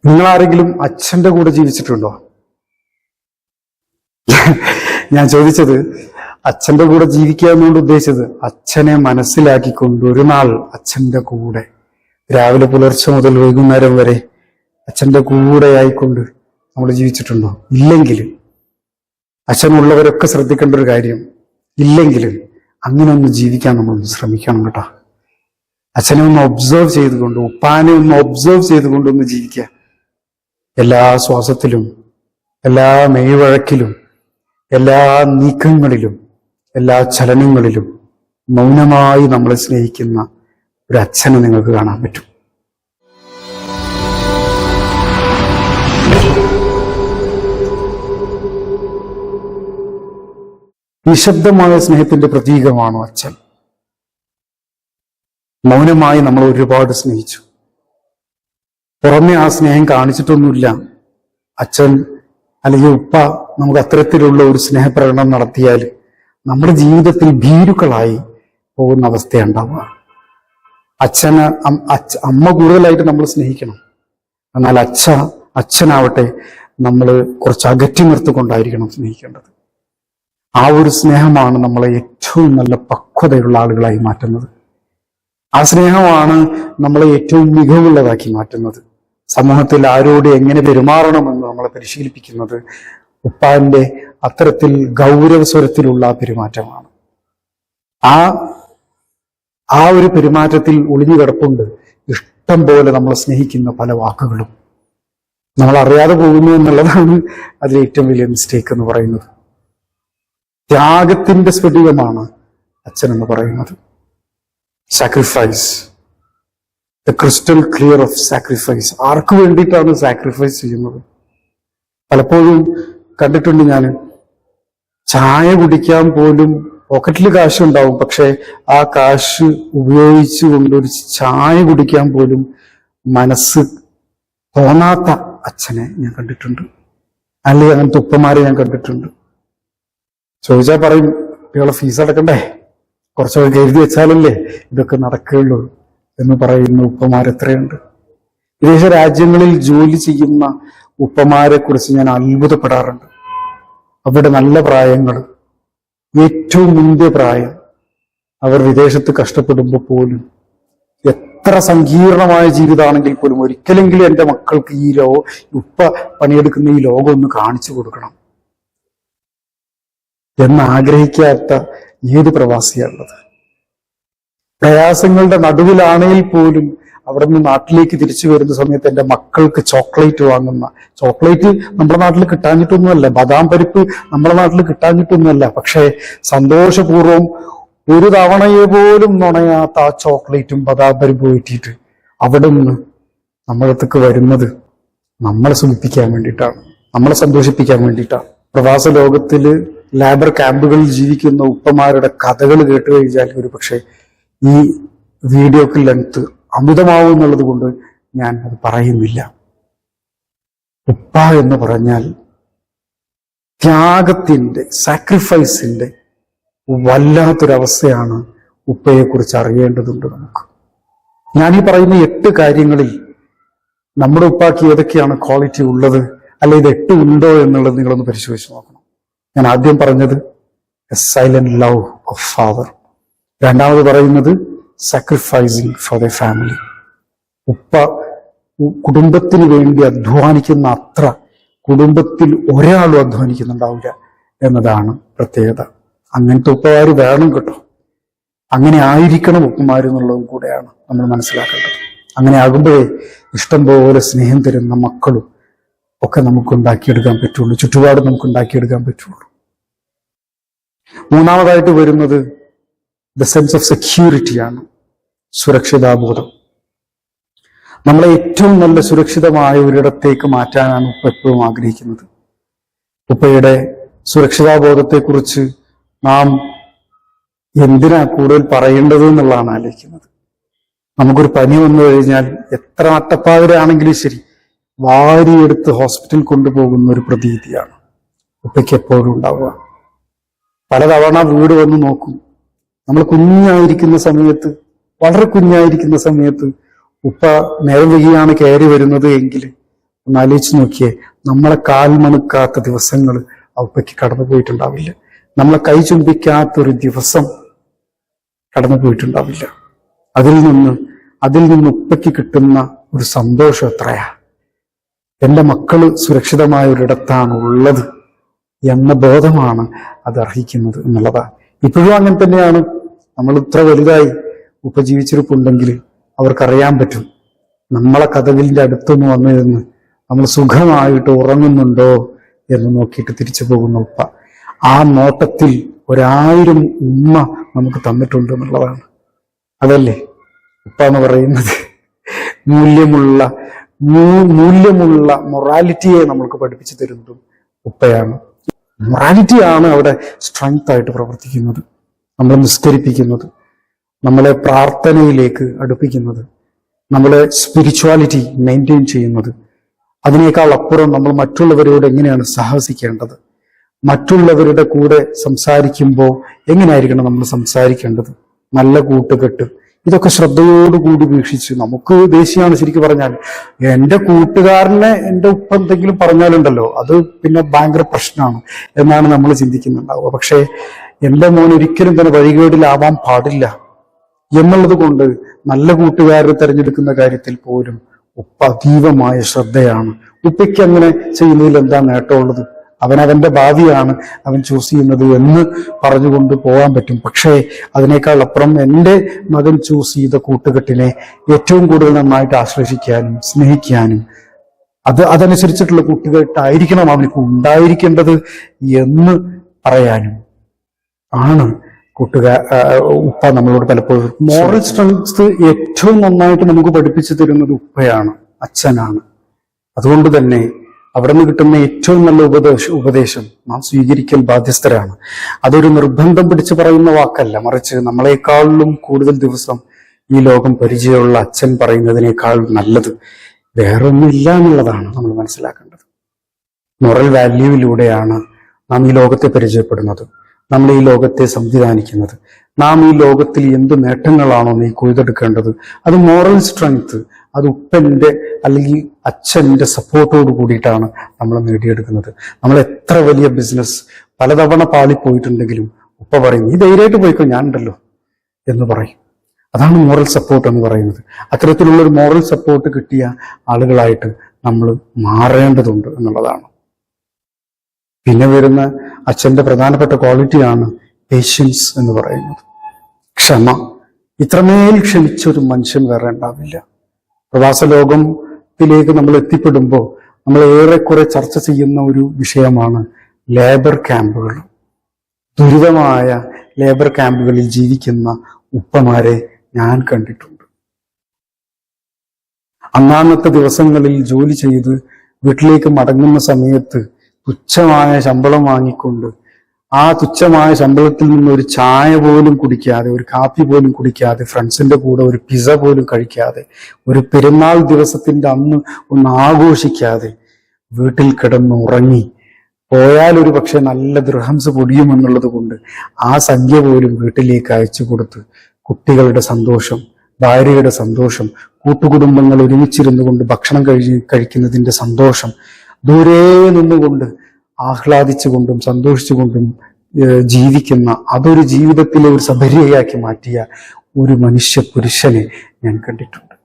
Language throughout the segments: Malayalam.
നിങ്ങളാരെങ്കിലും അച്ഛന്റെ കൂടെ ജീവിച്ചിട്ടുണ്ടോ? ഞാൻ ചോദിച്ചത് അച്ഛന്റെ കൂടെ ജീവിക്കുക എന്നുകൊണ്ട് ഉദ്ദേശിച്ചത് അച്ഛനെ മനസ്സിലാക്കിക്കൊണ്ട് ഒരു നാൾ അച്ഛന്റെ കൂടെ രാവിലെ പുലർച്ചെ മുതൽ വൈകുന്നേരം വരെ അച്ഛന്റെ കൂടെ ആയിക്കൊണ്ട് നമ്മൾ ജീവിച്ചിട്ടുണ്ടോ? ഇല്ലെങ്കിൽ അച്ഛനുള്ളവരൊക്കെ ശ്രദ്ധിക്കേണ്ട ഒരു കാര്യം, ഇല്ലെങ്കിൽ അങ്ങനെ ഒന്ന് ജീവിക്കാൻ നമ്മളൊന്ന് ശ്രമിക്കണം കേട്ടോ. അച്ഛനെ ഒന്ന് ഒബ്സർവ് ചെയ്തുകൊണ്ട്, ഉപ്പാനെ ഒന്ന് ഒബ്സർവ് ചെയ്തുകൊണ്ട് ഒന്ന് ജീവിക്കുക. എല്ലാ ശ്വാസത്തിലും, എല്ലാ മെയ്വഴക്കിലും, എല്ലാ നീക്കങ്ങളിലും, എല്ലാ ചലനങ്ങളിലും മൗനമായി നമ്മളെ സ്നേഹിക്കുന്ന ഒരു അച്ഛനെ നിങ്ങൾക്ക് കാണാൻ പറ്റും. നിശബ്ദമായ സ്നേഹത്തിന്റെ പ്രതീകമാണോ അച്ഛൻ? മൗനമായി നമ്മൾ ഒരുപാട് സ്നേഹിച്ചു. പുറമെ ആ സ്നേഹം കാണിച്ചിട്ടൊന്നുമില്ല. അച്ഛൻ അല്ലെങ്കിൽ ഉപ്പ നമുക്ക് അത്തരത്തിലുള്ള ഒരു സ്നേഹപ്രകടനം നടത്തിയാൽ നമ്മുടെ ജീവിതത്തിൽ ഭീരുക്കളായി പോകുന്ന അവസ്ഥയുണ്ടാവുക. അമ്മ കൂടുതലായിട്ട് നമ്മൾ സ്നേഹിക്കണം. എന്നാൽ അച്ഛനാവട്ടെ നമ്മൾ കുറച്ച് അകറ്റി നിർത്തിക്കൊണ്ടായിരിക്കണം സ്നേഹിക്കേണ്ടത്. ആ ഒരു സ്നേഹമാണ് നമ്മളെ ഏറ്റവും നല്ല പക്വതയുള്ള ആളുകളായി മാറ്റുന്നത്. ആ സ്നേഹമാണ് നമ്മളെ ഏറ്റവും മികവുള്ളതാക്കി മാറ്റുന്നത്. സമൂഹത്തിൽ ആരോട് എങ്ങനെ പെരുമാറണമെന്ന് നമ്മളെ പരിശീലിപ്പിക്കുന്നത് ഉപ്പാന്റെ അത്തരത്തിൽ ഗൗരവസ്വരത്തിലുള്ള പെരുമാറ്റമാണ്. ആ ഒരു പെരുമാറ്റത്തിൽ ഒളിഞ്ഞു കിടപ്പുണ്ട് ഇഷ്ടം പോലെ നമ്മളെ സ്നേഹിക്കുന്ന പല വാക്കുകളും. നമ്മൾ അറിയാതെ പോകുന്നു എന്നുള്ളതാണ് അതിൽ ഏറ്റവും വലിയ മിസ്റ്റേക്ക് എന്ന് പറയുന്നത്. ത്യാഗത്തിന്റെ സ്ഫടികമാണ് അച്ഛൻ എന്ന് പറയുന്നത്. Sacrifice, the crystal clear of sacrifice. ആർക്ക് വേണ്ടിയിട്ടാണ് സാക്രിഫൈസ് ചെയ്യുന്നത്? പലപ്പോഴും കണ്ടിട്ടുണ്ട് ഞാൻ, ചായ കുടിക്കാൻ പോലും പോക്കറ്റിൽ കാശുണ്ടാവും, പക്ഷെ ആ കാശ് ഉപയോഗിച്ചുകൊണ്ട് ഒരു ചായ കുടിക്കാൻ പോലും മനസ്സ് തോന്നാത്ത അച്ഛനെ ഞാൻ കണ്ടിട്ടുണ്ട്. അല്ലെങ്കിൽ അങ്ങനത്തെ ഉപ്പമാരെ ഞാൻ കണ്ടിട്ടുണ്ട്. ചോദിച്ചാൽ പറയും, കുട്ടികളെ ഫീസ് അടക്കണ്ടേ, കുറച്ചൊക്കെ കരുതി വെച്ചാലല്ലേ ഇതൊക്കെ നടക്കുകയുള്ളൂ എന്ന് പറയുന്ന ഉപ്പമാരെത്രയുണ്ട്. വിദേശ രാജ്യങ്ങളിൽ ജോലി ചെയ്യുന്ന ഉപ്പമാരെ കുറിച്ച് ഞാൻ അത്ഭുതപ്പെടാറുണ്ട്. അവരുടെ നല്ല പ്രായങ്ങൾ, ഏറ്റവും മുന്തിയ പ്രായം, അവർ വിദേശത്ത് കഷ്ടപ്പെടുമ്പോൾ പോലും എത്ര സങ്കീർണമായ ജീവിതമാണെങ്കിൽ പോലും ഒരിക്കലെങ്കിലും എൻ്റെ മക്കൾക്ക് ഉപ്പ പണിയെടുക്കുന്ന ഈ ലോകം ഒന്ന് കാണിച്ചു കൊടുക്കണം എന്നാഗ്രഹിക്കാത്ത ഏത് പ്രവാസിയാണുള്ളത്? പ്രയാസങ്ങളുടെ നടുവിലാണെങ്കിൽ പോലും അവിടെ നിന്ന് നാട്ടിലേക്ക് തിരിച്ചു വരുന്ന സമയത്ത് എൻ്റെ മക്കൾക്ക് ചോക്ലേറ്റ് വാങ്ങുന്ന, ചോക്ലേറ്റ് നമ്മുടെ നാട്ടിൽ കിട്ടാഞ്ഞിട്ടൊന്നുമല്ല, ബദാം പരിപ്പ് നമ്മുടെ നാട്ടിൽ കിട്ടാഞ്ഞിട്ടൊന്നുമല്ല, പക്ഷേ സന്തോഷപൂർവ്വം ഒരു തവണയെ പോലും നുണയാത്ത ആ ചോക്ലേറ്റും ബദാം പരിപ്പും കിട്ടിയിട്ട് അവിടെ നിന്ന് നമ്മളടുത്തേക്ക് വരുന്നത് നമ്മളെ സുഖിപ്പിക്കാൻ വേണ്ടിയിട്ടാണ്, നമ്മളെ സന്തോഷിപ്പിക്കാൻ വേണ്ടിയിട്ടാണ്. പ്രവാസ ലോകത്തില് ലേബർ ക്യാമ്പുകളിൽ ജീവിക്കുന്ന ഉപ്പമാരുടെ കഥകൾ കേട്ട് കഴിഞ്ഞാൽ ഒരു പക്ഷേ ഈ വീഡിയോക്ക് ലെങ്ത് അമിതമാവും എന്നുള്ളത് കൊണ്ട് ഞാൻ അത് പറയുന്നില്ല. ഉപ്പ എന്ന് പറഞ്ഞാൽ ത്യാഗത്തിന്റെ, സാക്രിഫൈസിന്റെ വല്ലാത്തൊരവസ്ഥയാണ്. ഉപ്പയെക്കുറിച്ച് അറിയേണ്ടതുണ്ട് നമുക്ക്. ഞാനീ പറയുന്ന 8 കാര്യങ്ങളിൽ നമ്മുടെ ഉപ്പാക്ക് ഏതൊക്കെയാണ് ക്വാളിറ്റി ഉള്ളത്, അല്ലെ ഇത് 8 ഉണ്ടോ എന്നുള്ളത് നിങ്ങളൊന്ന് പരിശോധിച്ച് നോക്കണം. ഞാൻ ആദ്യം പറഞ്ഞത് A silent love of father. രണ്ടാമത് പറയുന്നത് സാക്രിഫൈസിങ് ഫോർ ദ ഫാമിലി. ഉപ്പ കുടുംബത്തിന് വേണ്ടി അധ്വാനിക്കുന്ന അത്ര കുടുംബത്തിൽ ഒരാളും അധ്വാനിക്കുന്നുണ്ടാവില്ല എന്നതാണ് പ്രത്യേകത. അങ്ങനത്തെ ഉപ്പമാര് വേണം കേട്ടോ. അങ്ങനെ ആയിരിക്കണം ഉപ്പമാരെന്നുള്ളതും കൂടെയാണ് നമ്മൾ മനസ്സിലാക്കേണ്ടത്. അങ്ങനെ ആകുമ്പോഴേ ഇഷ്ടം പോലെ സ്നേഹം തരുന്ന മക്കളും ഒക്കെ നമുക്ക് ഉണ്ടാക്കിയെടുക്കാൻ പറ്റുള്ളൂ, ചുറ്റുപാട് നമുക്ക് ഉണ്ടാക്കിയെടുക്കാൻ പറ്റുള്ളൂ. മൂന്നാമതായിട്ട് വരുന്നത് ദ സെൻസ് ഓഫ് സെക്യൂരിറ്റിയാണ്, സുരക്ഷിതാബോധം. നമ്മളെ ഏറ്റവും നല്ല സുരക്ഷിതമായ ഒരിടത്തേക്ക് മാറ്റാനാണ് ഉപ്പ എപ്പോഴും ആഗ്രഹിക്കുന്നത്. ഉപ്പയുടെ സുരക്ഷിതാബോധത്തെക്കുറിച്ച് നാം എന്തിനാ കൂടുതൽ പറയേണ്ടത് എന്നുള്ളതാണ് ആലോചിക്കുന്നത്. നമുക്കൊരു പനി വന്നു കഴിഞ്ഞാൽ എത്ര നട്ടപ്പാതിരാണെങ്കിലും ശരി വാരിയെടുത്ത് ഹോസ്പിറ്റലിൽ കൊണ്ടുപോകുന്ന ഒരു പ്രതീതിയാണ് ഉപ്പയ്ക്ക് എപ്പോഴും ഉണ്ടാവുക. പലതവണ വീട് വന്ന് നോക്കും. നമ്മൾ കുഞ്ഞായിരിക്കുന്ന സമയത്ത്, വളരെ കുഞ്ഞായിരിക്കുന്ന സമയത്ത് ഉപ്പ നേരം വൈകിയാണ് കയറി വരുന്നത് എങ്കിൽ ഒന്ന് ആലോചിച്ച് നോക്കിയേ, നമ്മളെ കാൽമണുക്കാത്ത ദിവസങ്ങൾ ആ ഉപ്പയ്ക്ക് കടന്നു പോയിട്ടുണ്ടാവില്ല. നമ്മളെ കൈ ചുംബിക്കാത്തൊരു ദിവസം കടന്നു പോയിട്ടുണ്ടാവില്ല. അതിൽ നിന്ന് ഉപ്പയ്ക്ക് കിട്ടുന്ന ഒരു സന്തോഷം എത്രയാ. എൻ്റെ മക്കള് സുരക്ഷിതമായ ഒരിടത്താണ് ഉള്ളത് എന്ന ബോധമാണ് അത് അർഹിക്കുന്നത് എന്നുള്ളതാണ്. ഇപ്പോഴും അങ്ങനെ തന്നെയാണ്. നമ്മൾ ഇത്ര വലുതായി ഉപ്പ ജീവിച്ചിരിപ്പുണ്ടെങ്കിൽ അവർക്കറിയാൻ പറ്റും നമ്മളെ കതവിന്റെ അടുത്തൊന്ന് വന്നിരുന്ന് നമ്മൾ സുഖമായിട്ട് ഉറങ്ങുന്നുണ്ടോ എന്ന് നോക്കിയിട്ട് തിരിച്ചു പോകുന്ന ഉപ്പ. ആ നോട്ടത്തിൽ 1000 ഉമ്മ നമുക്ക് തന്നിട്ടുണ്ട് എന്നുള്ളതാണ്. അതല്ലേ ഉപ്പ എന്ന് പറയുന്നത്. മൂല്യമുള്ള മൊറാലിറ്റിയെ നമ്മൾക്ക് പഠിപ്പിച്ചു തരുന്നതും ഉപ്പയാണ്. മൊറാലിറ്റിയാണ് അവിടെ സ്ട്രെങ്ത് ആയിട്ട് പ്രവർത്തിക്കുന്നത്, നമ്മളെ നിസ്കരിപ്പിക്കുന്നത്, നമ്മളെ പ്രാർത്ഥനയിലേക്ക് അടുപ്പിക്കുന്നത്, നമ്മളെ സ്പിരിച്വാലിറ്റി മെയിൻറ്റെയിൻ ചെയ്യുന്നത്. അതിനേക്കാൾ അപ്പുറം നമ്മൾ മറ്റുള്ളവരോട് എങ്ങനെയാണ് സഹവസിക്കേണ്ടത്, മറ്റുള്ളവരുടെ കൂടെ സംസാരിക്കുമ്പോൾ എങ്ങനെയായിരിക്കണം നമ്മൾ സംസാരിക്കേണ്ടത്, നല്ല കൂട്ടുകെട്ട്, ഇതൊക്കെ ശ്രദ്ധയോടുകൂടി വീക്ഷിച്ച്. നമുക്ക് ദേഷ്യമാണ് ശരിക്കും പറഞ്ഞാൽ. എൻ്റെ കൂട്ടുകാരനെ എൻ്റെ ഉപ്പ എന്തെങ്കിലും പറഞ്ഞാലുണ്ടല്ലോ അത് പിന്നെ ഭയങ്കര പ്രശ്നമാണ് എന്നാണ് നമ്മൾ ചിന്തിക്കുന്നുണ്ടാവുക. പക്ഷേ എൻ്റെ മോൻ ഒരിക്കലും തന്നെ വഴികേടിലാവാൻ പാടില്ല എന്നുള്ളത് കൊണ്ട് നല്ല കൂട്ടുകാരെ തിരഞ്ഞെടുക്കുന്ന കാര്യത്തിൽ പോലും ഉപ്പ അതീവമായ ശ്രദ്ധയാണ്. ഉപ്പയ്ക്ക് അങ്ങനെ ചെയ്യുന്നതിൽ എന്താ നേട്ടമുള്ളത്? അവനവന്റെ ഭാവിയാണ് അവൻ ചൂസ് ചെയ്യുന്നത് എന്ന് പറഞ്ഞുകൊണ്ട് പോകാൻ പറ്റും. പക്ഷേ അതിനേക്കാൾ അപ്പുറം എൻ്റെ മകൻ ചൂസ് ചെയ്ത കൂട്ടുകെട്ടിനെ ഏറ്റവും കൂടുതൽ നന്നായിട്ട് ആശ്ലേഷിക്കാനും സ്നേഹിക്കാനും അതനുസരിച്ചിട്ടുള്ള കൂട്ടുകെട്ടായിരിക്കണം അവനക്ക് ഉണ്ടായിരിക്കേണ്ടത് എന്ന് പറയാനും ആണ് ഉപ്പ നമ്മളോട് പലപ്പോഴും. മോറൽ സ്ട്രെങ്ത് ഏറ്റവും നന്നായിട്ട് നമുക്ക് പഠിപ്പിച്ചു തരുന്നത് ഉപ്പയാണ്, അച്ഛനാണ്. അതുകൊണ്ട് തന്നെ അവിടെ നിന്ന് കിട്ടുന്ന ഏറ്റവും നല്ല ഉപദേശം നാം സ്വീകരിക്കൽ ബാധ്യസ്ഥരാണ്. അതൊരു നിർബന്ധം പിടിച്ചു പറയുന്ന വാക്കല്ല, മറിച്ച് നമ്മളെക്കാളിലും കൂടുതൽ ദിവസം ഈ ലോകം പരിചയമുള്ള അച്ഛൻ പറയുന്നതിനേക്കാൾ നല്ലത് വേറൊന്നുമില്ല എന്നുള്ളതാണ് നമ്മൾ മനസ്സിലാക്കേണ്ടത്. മൊറൽ വാല്യൂവിലൂടെയാണ് നാം ഈ ലോകത്തെ പരിചയപ്പെടുന്നത്, നമ്മൾ ഈ ലോകത്തെ സംവിധാനിക്കുന്നത്. നാം ഈ ലോകത്തിൽ എന്ത് നേട്ടങ്ങളാണോ നീ കൊയ്തെടുക്കേണ്ടത്, അത് മോറൽ സ്ട്രെങ്ത്, അത് ഉപ്പന്റെ അല്ലെങ്കിൽ അച്ഛന്റെ സപ്പോർട്ടോട് കൂടിയിട്ടാണ് നമ്മൾ നേടിയെടുക്കുന്നത്. നമ്മൾ എത്ര വലിയ ബിസിനസ് പലതവണ പാളിപ്പോയിട്ടുണ്ടെങ്കിലും ഉപ്പ പറയും നീ ധൈര്യമായിട്ട് പോയിക്കോ, ഞാനുണ്ടല്ലോ എന്ന് പറയും. അതാണ് മോറൽ സപ്പോർട്ട് എന്ന് പറയുന്നത്. അത്തരത്തിലുള്ള ഒരു മോറൽ സപ്പോർട്ട് കിട്ടിയ ആളുകളായിട്ട് നമ്മൾ മാറേണ്ടതുണ്ട് എന്നുള്ളതാണ്. പിന്നെ വരുന്ന അച്ഛന്റെ പ്രധാനപ്പെട്ട ക്വാളിറ്റിയാണ് പേഷ്യൻസ് എന്ന് പറയുന്നത്, ക്ഷമ. ഇത്രമേൽ ക്ഷമിച്ചൊരു മനുഷ്യൻ വേറെ ഉണ്ടാവില്ല. പ്രവാസ ലോകത്തിലേക്ക് നമ്മൾ എത്തിപ്പെടുമ്പോൾ നമ്മൾ ഏറെക്കുറെ ചർച്ച ചെയ്യുന്ന ഒരു വിഷയമാണ് ലേബർ ക്യാമ്പുകൾ. ദുരിതമായ ലേബർ ക്യാമ്പുകളിൽ ജീവിക്കുന്ന ഉപ്പമാരെ ഞാൻ കണ്ടിട്ടുണ്ട്. അന്നാന്നത്തെ ദിവസങ്ങളിൽ ജോലി ചെയ്ത് വീട്ടിലേക്ക് മടങ്ങുന്ന സമയത്ത് തുച്ഛമായ ശമ്പളം വാങ്ങിക്കൊണ്ട് ആ തുച്ഛമായ ശമ്പളത്തിൽ നിന്ന് ഒരു ചായ പോലും കുടിക്കാതെ, ഒരു കാപ്പി പോലും കുടിക്കാതെ, ഫ്രണ്ട്സിന്റെ കൂടെ ഒരു പിസ പോലും കഴിക്കാതെ, ഒരു പെരുന്നാൾ ദിവസത്തിന്റെ അന്ന് ഒന്ന് ആഘോഷിക്കാതെ വീട്ടിൽ കിടന്ന് ഉറങ്ങി പോയാൽ ഒരു പക്ഷെ നല്ല ദൃഹംസ് പൊടിയുമെന്നുള്ളത് കൊണ്ട് ആ സംഖ്യ പോലും വീട്ടിലേക്ക് അയച്ചു കൊടുത്ത് കുട്ടികളുടെ സന്തോഷം, ഭാര്യയുടെ സന്തോഷം, കൂട്ടുകുടുംബങ്ങൾ ഒരുമിച്ചിരുന്നു കൊണ്ട് ഭക്ഷണം കഴിക്കുന്നതിന്റെ സന്തോഷം ദൂരെ നിന്നുകൊണ്ട് ആഹ്ലാദിച്ചുകൊണ്ടും സന്തോഷിച്ചുകൊണ്ടും ജീവിക്കുന്ന, അതൊരു ജീവിതത്തിലെ ഒരു സബരിയാക്കി മാറ്റിയ ഒരു മനുഷ്യ പുരുഷനെ ഞാൻ കണ്ടിട്ടുണ്ട്.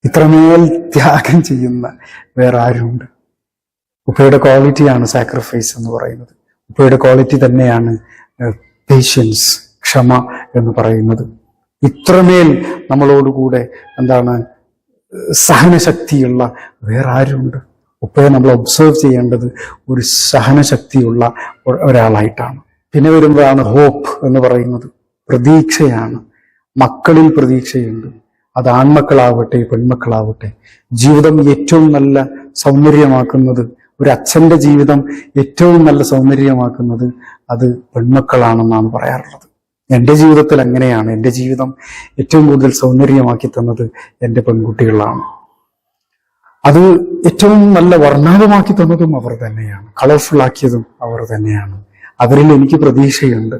ഇത്രമേൽ ത്യാഗം ചെയ്യുന്ന വേറെ ആരുണ്ട്? ഉപ്പയുടെ ക്വാളിറ്റിയാണ് സാക്രിഫൈസ് എന്ന് പറയുന്നത്. ഉപ്പയുടെ ക്വാളിറ്റി തന്നെയാണ് പേഷ്യൻസ്, ക്ഷമ എന്ന് പറയുന്നത്. ഇത്രമേൽ നമ്മളോടുകൂടെ സഹനശക്തിയുള്ള വേറെ ആരുണ്ട്? ഉപ്പയെ നമ്മൾ ഒബ്സർവ് ചെയ്യേണ്ടത് ഒരു സഹനശക്തിയുള്ള ഒരാളായിട്ടാണ്. പിന്നെ വരുമ്പോഴാണ് ഹോപ്പ് എന്ന് പറയുന്നത്, പ്രതീക്ഷയാണ്. മക്കളിൽ പ്രതീക്ഷയുണ്ട്. അത് ആൺമക്കളാവട്ടെ പെൺമക്കളാവട്ടെ. ജീവിതം ഏറ്റവും നല്ല സൗന്ദര്യമാക്കുന്നത്, ഒരു അച്ഛന്റെ ജീവിതം ഏറ്റവും നല്ല സൗന്ദര്യമാക്കുന്നത് അത് പെൺമക്കളാണെന്നാണ് പറയാറുള്ളത്. എൻ്റെ ജീവിതത്തിൽ അങ്ങനെയാണ്. എൻ്റെ ജീവിതം ഏറ്റവും കൂടുതൽ സൗന്ദര്യമാക്കി തന്നത് എൻ്റെ പെൺകുട്ടികളാണ്. അത് ഏറ്റവും നല്ല വർണ്ണാഭമാക്കി തന്നതും അവർ തന്നെയാണ്. കളർഫുൾ ആക്കിയതും അവർ തന്നെയാണ്. അവരിൽ എനിക്ക് പ്രതീക്ഷയുണ്ട്.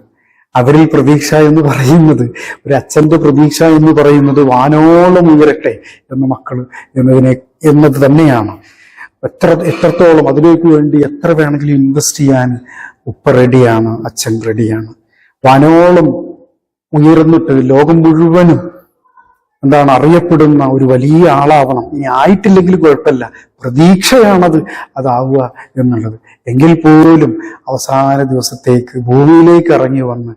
അവരിൽ പ്രതീക്ഷ എന്ന് പറയുന്നത്, ഒരു അച്ഛന്റെ പ്രതീക്ഷ എന്ന് പറയുന്നത് വാനോളം ഉയരട്ടെ എന്ന മക്കള് എന്നത് തന്നെയാണ്. എത്രത്തോളം അതിലേക്ക് വേണ്ടി എത്ര വേണമെങ്കിലും ഇൻവെസ്റ്റ് ചെയ്യാൻ ഉപ്പ റെഡിയാണ്, അച്ഛൻ റെഡിയാണ്. വാനോളം ഉയർന്നിട്ട് ലോകം മുഴുവനും അറിയപ്പെടുന്ന ഒരു വലിയ ആളാവണം. ഇനി ആയിട്ടില്ലെങ്കിൽ കുഴപ്പമില്ല, പ്രതീക്ഷയാണത് അതാവുക എന്നുള്ളത്. എങ്കിൽ പോലും അവസാന ദിവസത്തേക്ക് ഭൂമിയിലേക്ക് ഇറങ്ങി വന്ന്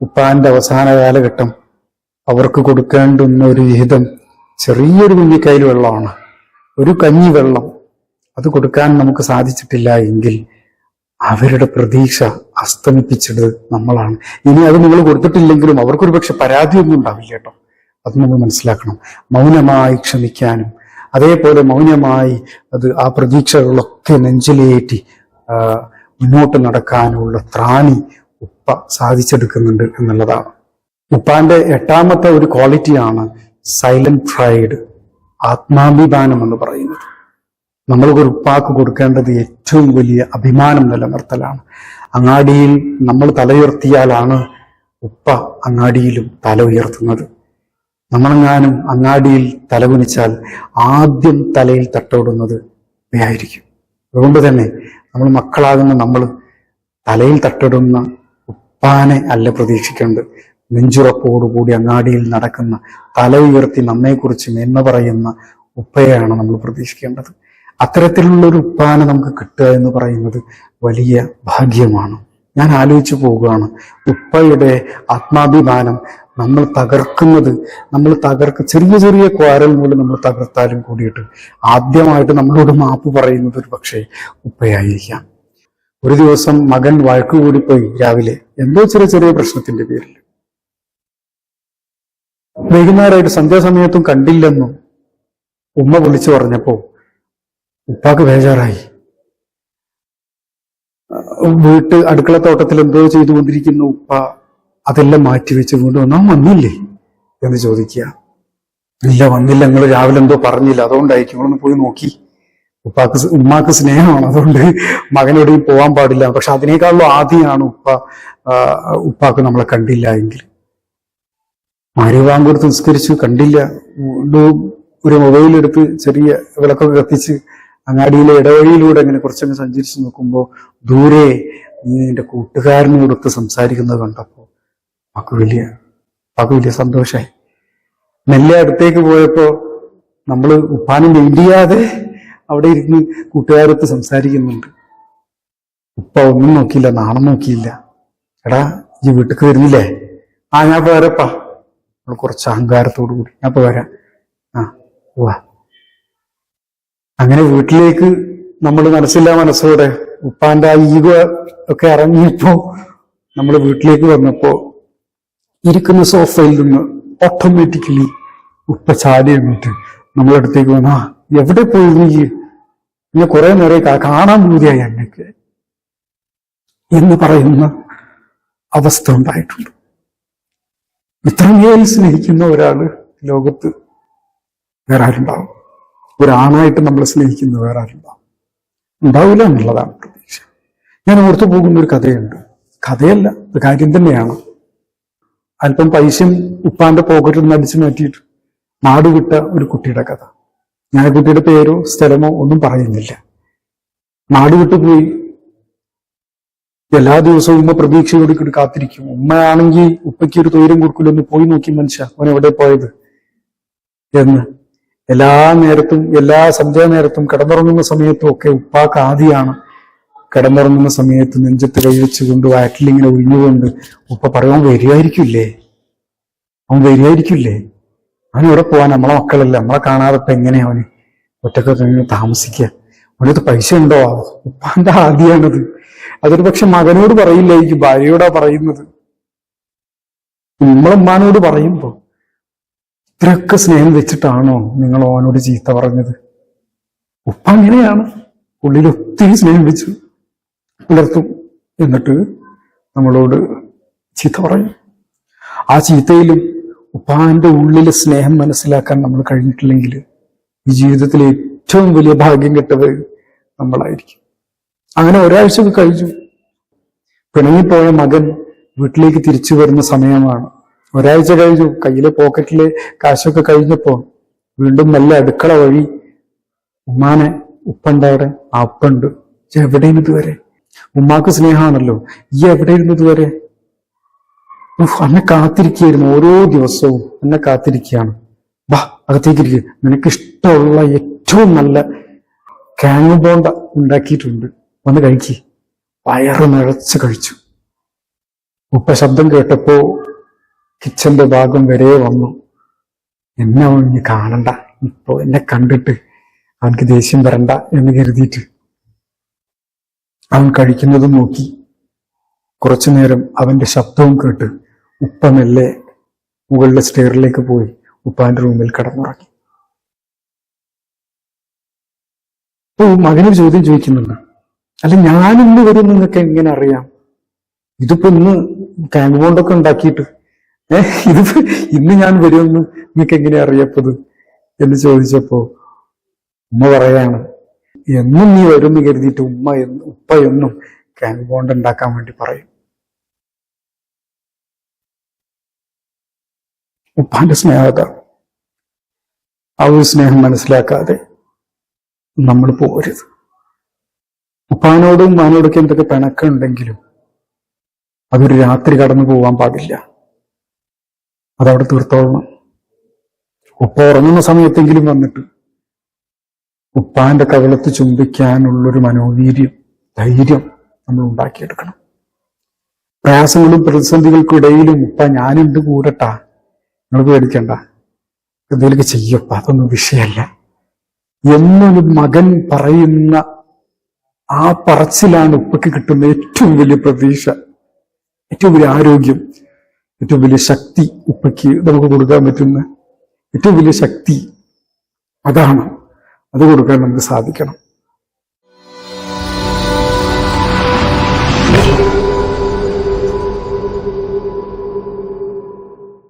ഉപ്പാന്റെ അവസാന കാലഘട്ടം അവർക്ക് കൊടുക്കേണ്ടുന്ന ഒരു വിഹിതം ചെറിയൊരു കുഞ്ഞിക്കൈയിൽ വെള്ളമാണ്, ഒരു കഞ്ഞി വെള്ളം. അത് കൊടുക്കാൻ നമുക്ക് സാധിച്ചിട്ടില്ല എങ്കിൽ അവരുടെ പ്രതീക്ഷ അസ്തമിപ്പിച്ചത് നമ്മളാണ്. ഇനി അത് നിങ്ങൾ കൊടുത്തിട്ടില്ലെങ്കിലും അവർക്കൊരു പക്ഷെ പരാതിയൊന്നും ഉണ്ടാവില്ല കേട്ടോ. അത് നമ്മൾ മനസ്സിലാക്കണം. മൗനമായി ക്ഷമിക്കാനും അതേപോലെ മൗനമായി ആ പ്രതീക്ഷകളൊക്കെ നെഞ്ചിലേറ്റി മുന്നോട്ട് നടക്കാനുള്ള ത്രാണി ഉപ്പ സാധിച്ചെടുക്കുന്നുണ്ട് എന്നുള്ളതാണ്. ഉപ്പാന്റെ 8ാമത്തെ ഒരു ക്വാളിറ്റിയാണ് സൈലന്റ് പ്രൈഡ്, ആത്മാഭിമാനം എന്ന് പറയുന്നത്. നമ്മൾക്കൊരു ഉപ്പാക്ക് കൊടുക്കേണ്ടത് ഏറ്റവും വലിയ അഭിമാനം നിലനിർത്തലാണ്. അങ്ങാടിയിൽ നമ്മൾ തലയുയർത്തിയാലാണ് ഉപ്പ അങ്ങാടിയിലും തല ഉയർത്തുന്നത്. നമ്മളെങ്ങാനും അങ്ങാടിയിൽ തലകുനിച്ചാൽ ആദ്യം തലയിൽ തട്ടോടുന്നത് ഉപ്പയായിരിക്കും. അതുകൊണ്ട് തന്നെ നമ്മൾ മക്കളാകുന്ന നമ്മൾ തലയിൽ തട്ടിടുന്ന ഉപ്പാനെ അല്ല പ്രതീക്ഷിക്കേണ്ടത്. നെഞ്ചുറപ്പോടുകൂടി അങ്ങാടിയിൽ നടക്കുന്ന, തല ഉയർത്തി നമ്മെക്കുറിച്ച് മേന്മ പറയുന്ന ഉപ്പയെയാണ് നമ്മൾ പ്രതീക്ഷിക്കേണ്ടത്. അത്തരത്തിലുള്ള ഒരു ഉപ്പാനെ നമുക്ക് കിട്ടുക എന്ന് പറയുന്നത് വലിയ ഭാഗ്യമാണ്. ഞാൻ ആലോചിച്ചു പോവുകയാണ്, ഉപ്പയുടെ ആത്മാഭിമാനം നമ്മൾ ചെറിയ ചെറിയ ക്വാരൽ മൂലം നമ്മൾ തകർത്താലും കൂടിയിട്ട് ആദ്യമായിട്ട് നമ്മളോട് മാപ്പ് പറയുന്നത് ഒരു പക്ഷേ ഉപ്പയായിരിക്കാം. ഒരു ദിവസം മകൻ വഴക്കുകൂടിപ്പോയി രാവിലെ, എന്തോ ചെറിയ ചെറിയ പ്രശ്നത്തിന്റെ പേരിൽ. വൈകുന്നേരമായിട്ട് സന്ധ്യാസമയത്തും കണ്ടില്ലെന്നും ഉമ്മ വിളിച്ചു പറഞ്ഞപ്പോ ഉപ്പാക്ക് ബേജാറായി. അടുക്കളത്തോട്ടത്തിൽ എന്തോ ചെയ്തുകൊണ്ടിരിക്കുന്ന ഉപ്പ അതെല്ലാം മാറ്റിവെച്ച് വീണ്ടും നാം വന്നില്ലേ എന്ന് ചോദിക്കുക. ഇല്ല വന്നില്ല, നിങ്ങൾ രാവിലെ എന്തോ പറഞ്ഞില്ല, അതുകൊണ്ടായിരിക്കും, നിങ്ങളൊന്ന് പോയി നോക്കി. ഉമ്മാക്ക് സ്നേഹമാണ്, അതുകൊണ്ട് മകനോടെയും പോകാൻ പാടില്ല. പക്ഷെ അതിനേക്കാളും ആദ്യമാണ് ഉപ്പാക്ക് നമ്മളെ കണ്ടില്ല എങ്കിൽ. മാരിവാൻ കൊടുത്ത് നിസ്കരിച്ചു, കണ്ടില്ല, ഒരു മൊബൈലെടുത്ത് ചെറിയ വിളക്കൊക്കെ കത്തിച്ച് അങ്ങാടിയിലെ ഇടവഴിയിലൂടെ അങ്ങനെ കുറച്ചങ്ങ് സഞ്ചരിച്ച് നോക്കുമ്പോൾ ദൂരെ നീ എന്റെ കൂട്ടുകാരനോടൊത്ത് സംസാരിക്കുന്നത് കണ്ടപ്പോ അക്ക് വലിയ സന്തോഷമായി. മെല്ലെ അടുത്തേക്ക് പോയപ്പോ നമ്മള് ഉപ്പാനെ മെയിൻ ചെയ്യാതെ അവിടെ ഇരുന്ന് കൂട്ടുകാരൊത്ത് സംസാരിക്കുന്നുണ്ട്. ഉപ്പ ഒന്നും നോക്കിയില്ല, നാണം നോക്കിയില്ല. എടാ ഈ വീട്ടിക്ക് വരുന്നില്ലേ? ഞാൻ ഇപ്പൊ വരപ്പാ. നമ്മൾ കുറച്ച് അഹങ്കാരത്തോടു കൂടി ഞാൻ ഇപ്പൊ വരാം. പോവാ. അങ്ങനെ വീട്ടിലേക്ക് നമ്മൾ മനസ്സോടെ ഉപ്പാന്റെ ആ ഈഗോ ഒക്കെ ഇറങ്ങിയപ്പോ നമ്മൾ വീട്ടിലേക്ക് വന്നപ്പോ ഇരിക്കുന്ന സോഫയിൽ നിന്ന് ഓട്ടോമാറ്റിക്കലി ഉപ്പ ചാടി എന്നിട്ട് നമ്മളടുത്തേക്ക് വന്ന, എവിടെ പോയിരുന്നു ഈ, ഇങ്ങനെ കുറെ നേരം കാണാൻ പൂതിയായി എന്നൊക്കെ എന്ന് പറയുന്ന അവസ്ഥ ഉണ്ടായിട്ടുണ്ട്. ഇത്രമേൽ സ്നേഹിക്കുന്ന ഒരാള് ലോകത്ത് വേറെ ആരുണ്ടാവും? ഒരാണായിട്ട് നമ്മളെ സ്നേഹിക്കുന്ന വേറെ ആരുണ്ടാവും? ഉണ്ടാവില്ല എന്നുള്ളതാണ് പ്രതീക്ഷ. ഞാൻ ഓർത്തു പോകുന്ന ഒരു കഥയുണ്ട്. കഥയല്ല, ഇത് കാര്യം തന്നെയാണ്. അല്പം പൈസയും ഉപ്പാന്റെ പോക്കറ്റിൽ നിന്ന് അടിച്ചു മാറ്റിയിട്ട് നാടുവിട്ട ഒരു കുട്ടിയുടെ കഥ. ഞാൻ കുട്ടിയുടെ പേരോ സ്ഥലമോ ഒന്നും പറയുന്നില്ല. നാടുവിട്ടു പോയി. എല്ലാ ദിവസവും ഉമ്മ പ്രതീക്ഷയോട് കാത്തിരിക്കും. ഉമ്മയാണെങ്കിൽ ഉപ്പയ്ക്ക് ഒരു തൊഴിലും കൊടുക്കില്ലൊന്ന് പോയി നോക്കി മനുഷ്യ അവൻ എവിടെ പോയത് എന്ന്. എല്ലാ നേരത്തും, എല്ലാ സന്ധ്യാനേരത്തും, കിടന്നുറങ്ങുന്ന സമയത്തും ഒക്കെ ഉപ്പാക്ക് ആദ്യമാണ്. കിടന്നുറങ്ങുന്ന സമയത്ത് നെഞ്ചത്ത് കൈവച്ചുകൊണ്ട് വയറ്റിലിങ്ങനെ ഒഴിഞ്ഞുകൊണ്ട് ഉപ്പ പറയും, അവൻ വരികയായിരിക്കില്ലേ, അവൻ എവിടെ പോവാൻ, നമ്മളെ മക്കളല്ലേ, നമ്മളെ കാണാതെ ഇപ്പൊ എങ്ങനെയാ അവന് ഒറ്റക്ക് താമസിക്കുക, അവനത് പൈസ ഉണ്ടോ? ഉപ്പാന്റെ ആദ്യമാണത്. അതൊരു പക്ഷെ മകനോട് പറയില്ലായിരിക്കും, ഭാര്യയോടാ പറയുന്നത്. നമ്മളമ്മാനോട് പറയുമ്പോ ഇത്രയൊക്കെ സ്നേഹം വെച്ചിട്ടാണോ നിങ്ങൾ അവനോട് ചീത്ത പറഞ്ഞത്? ഉപ്പ അങ്ങനെയാണ്, ഉള്ളിൽ ഒത്തിരി സ്നേഹം വെച്ചു പുലർത്തും, എന്നിട്ട് നമ്മളോട് ചീത്ത പറയും. ആ ചീത്തയിലും ഉപ്പാന്റെ ഉള്ളിലെ സ്നേഹം മനസ്സിലാക്കാൻ നമ്മൾ കഴിഞ്ഞിട്ടില്ലെങ്കിൽ ഈ ജീവിതത്തിലെ ഏറ്റവും വലിയ ഭാഗ്യം കെട്ടത് നമ്മളായിരിക്കും. അങ്ങനെ ഒരാഴ്ച കഴിഞ്ഞു. പിണങ്ങിപ്പോയ മകൻ വീട്ടിലേക്ക് തിരിച്ചു വരുന്ന സമയമാണ്. ഒരാഴ്ച കഴിഞ്ഞു. കയ്യിലെ പോക്കറ്റിലെ കാശൊക്കെ കഴിഞ്ഞപ്പോ വീണ്ടും മെല്ലെ അടുക്കള വഴി ഉമ്മാനെ ഉപ്പണ്ടവിടെ. ആ ഉപ്പുണ്ട്. എവിടെയിരുന്നു ഇതുവരെ? ഉമ്മാക്ക് സ്നേഹമാണല്ലോ. ഈ എവിടെയിരുന്നു ഇതുവരെ? എന്നെ കാത്തിരിക്കുകയായിരുന്നു. ഓരോ ദിവസവും എന്നെ കാത്തിരിക്കുകയാണ്. വാ അകത്തേക്കിരിക്കുക, നിനക്ക് ഇഷ്ടമുള്ള ഏറ്റവും നല്ല കാങ് ബോണ്ട ഉണ്ടാക്കിയിട്ടുണ്ട്, വന്ന് കഴിക്ക്. വയറ് നിറച്ച് കഴിച്ചു. ഉപ്പ ശബ്ദം കേട്ടപ്പോ കിച്ചന്റെ ഭാഗം വരെ വന്നു. എന്നെ അവൻ ഇനി കാണണ്ട, ഇപ്പൊ എന്നെ കണ്ടിട്ട് അവനക്ക് ദേഷ്യം വരണ്ട എന്ന് കരുതിയിട്ട് അവൻ കഴിക്കുന്നതും നോക്കി. കുറച്ചു നേരം അവന്റെ ശബ്ദവും കേട്ട് ഉപ്പ മെല്ലെ മുകളിലെ സ്റ്റെയറിലേക്ക് പോയി ഉപ്പാന്റെ റൂമിൽ കിടന്നുറങ്ങി. മകനൊരു ചോദ്യം ചോദിക്കുന്നുണ്ട്. അല്ല, ഞാനിന്ന് വരും നിങ്ങൾക്ക് എങ്ങനെ അറിയാം? ഇതിപ്പോ ഇന്ന് കാങ് ബോണ്ടൊക്കെ ഉണ്ടാക്കിയിട്ട് ഇതിപ്പോ ഇന്ന് ഞാൻ വരുമെന്ന് നിങ്ങൾക്ക് എങ്ങനെ അറിയപ്പത് എന്ന് ചോദിച്ചപ്പോ ഉമ്മ പറയാണ്, എന്നും നീ വരുമെന്ന് കരുതിയിട്ട് ഉപ്പ എന്നും കാങ് ബോണ്ട് ഉണ്ടാക്കാൻ വേണ്ടി പറയും. ഉപ്പാന്റെ സ്നേഹത. ആ ഒരു സ്നേഹം മനസ്സിലാക്കാതെ നമ്മൾ പോകരുത്. ഉപ്പാനോടും ഉമ്മാനോടൊക്കെ എന്തൊക്കെ പിണക്കുണ്ടെങ്കിലും അതൊരു രാത്രി കടന്നു പോവാൻ പാടില്ല. അതവിടെ തീർത്തോളണം. ഉപ്പ ഉറങ്ങുന്ന സമയത്തെങ്കിലും വന്നിട്ട് ഉപ്പാന്റെ കവിളത്ത് ചുംബിക്കാനുള്ളൊരു മനോവീര്യം, ധൈര്യം നമ്മൾ ഉണ്ടാക്കിയെടുക്കണം. പ്രയാസങ്ങളും പ്രതിസന്ധികൾക്കും ഇടയിലും ഉപ്പ ഞാനുണ്ട് കൂടട്ടാ, നിങ്ങൾ പേടിക്കണ്ട, എന്തെങ്കിലുമൊക്കെ ചെയ്യപ്പ, അതൊന്നും വിഷയമല്ല എന്നൊരു മകൻ പറയുന്ന ആ പറച്ചിലാണ് ഉപ്പയ്ക്ക് കിട്ടുന്ന ഏറ്റവും വലിയ പ്രതീക്ഷ, ഏറ്റവും വലിയ ആരോഗ്യം, ഏറ്റവും വലിയ ശക്തി. ഉപ്പയ്ക്ക് നമുക്ക് കൊടുക്കാൻ പറ്റുന്ന ഏറ്റവും വലിയ ശക്തി അതാണ്. അത് കൊടുക്കാൻ നമുക്ക് സാധിക്കണം.